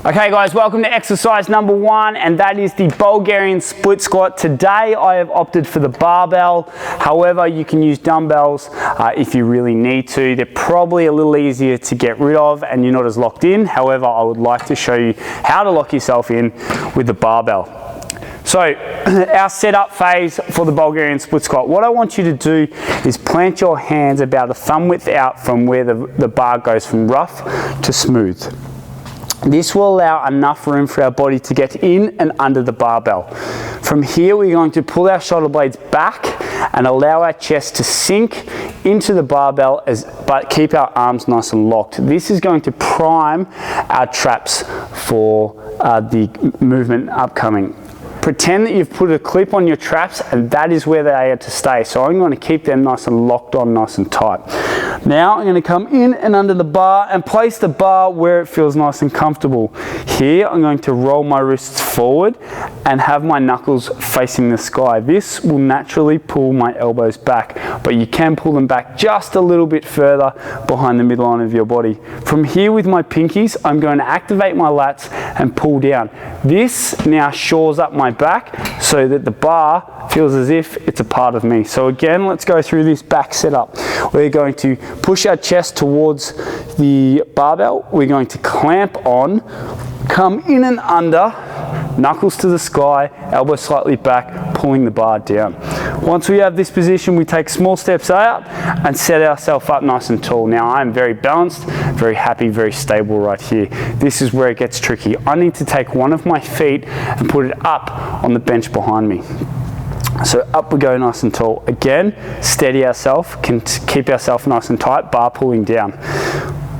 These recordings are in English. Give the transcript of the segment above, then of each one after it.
Okay guys, welcome to exercise number 1, and that is the Bulgarian split squat. Today I have opted for the barbell. However, you can use dumbbells if you really need to. They're probably a little easier to get rid of and you're not as locked in. However, I would like to show you how to lock yourself in with the barbell. So our setup phase for the Bulgarian split squat, what I want you to do is plant your hands about a thumb width out from where the bar goes from rough to smooth. This will allow enough room for our body to get in and under the barbell. From here, we're going to pull our shoulder blades back and allow our chest to sink into the barbell, but keep our arms nice and locked. This is going to prime our traps for the movement upcoming. Pretend that you've put a clip on your traps and that is where they are to stay. So I'm going to keep them nice and locked on, nice and tight. Now I'm going to come in and under the bar and place the bar where it feels nice and comfortable. Here I'm going to roll my wrists forward and have my knuckles facing the sky. This will naturally pull my elbows back, but you can pull them back just a little bit further behind the midline of your body. From here with my pinkies, I'm going to activate my lats and pull down. This now shores up my back so that the bar feels as if it's a part of me. So again, let's go through this back setup. We're going to push our chest towards the barbell. We're going to clamp on, come in and under, knuckles to the sky, elbows slightly back, pulling the bar down. Once we have this position, we take small steps out and set ourselves up nice and tall. Now I'm very balanced, very happy, very stable right here. This is where it gets tricky. I need to take one of my feet and put it up on the bench behind me. So up we go nice and tall. Again, steady ourselves, can keep ourselves nice and tight, bar pulling down.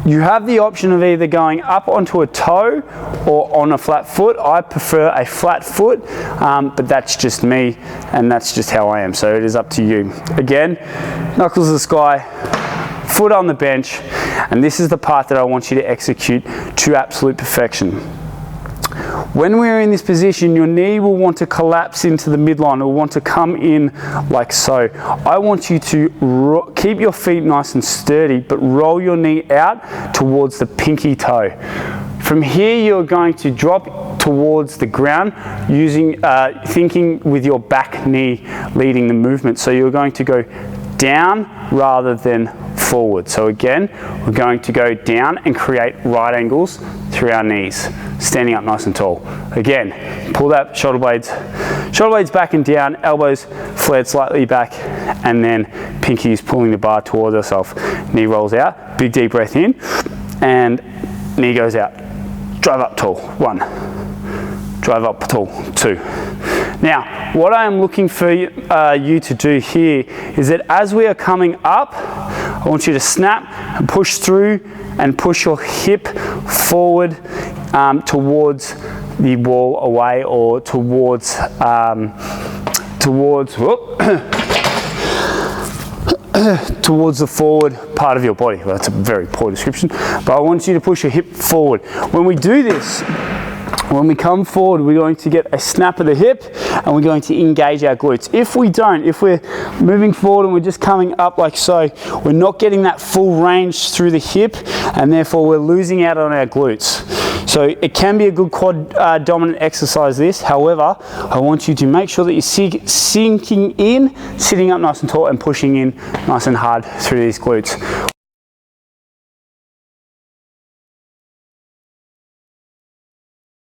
You have the option of either going up onto a toe or on a flat foot. I prefer a flat foot, but that's just me and that's just how I am. So it is up to you. Again, knuckles to the sky, foot on the bench, and this is the part that I want you to execute to absolute perfection. When we're in this position, your knee will want to collapse into the midline or want to come in like so. I want you to keep your feet nice and sturdy, but roll your knee out towards the pinky toe. From here, you're going to drop towards the ground using, thinking with your back knee leading the movement. So you're going to go down rather than forward. So again, we're going to go down and create right angles through our knees, standing up nice and tall. Again, pull that shoulder blades back and down, elbows flared slightly back, and then pinkies pulling the bar towards ourselves. Knee rolls out, big deep breath in, and knee goes out. Drive up tall, 1. Drive up tall, 2. Now, what I am looking for you to do here is that as we are coming up, I want you to snap and push through and push your hip forward towards the wall away, or towards towards the forward part of your body. Well, that's a very poor description, but I want you to push your hip forward. When we do this, when we come forward, we're going to get a snap of the hip and we're going to engage our glutes. If we don't, if we're moving forward and we're just coming up like so, we're not getting that full range through the hip, and therefore we're losing out on our glutes. So it can be a good quad dominant exercise this. However, I want you to make sure that you're sinking in, sitting up nice and tall and pushing in nice and hard through these glutes.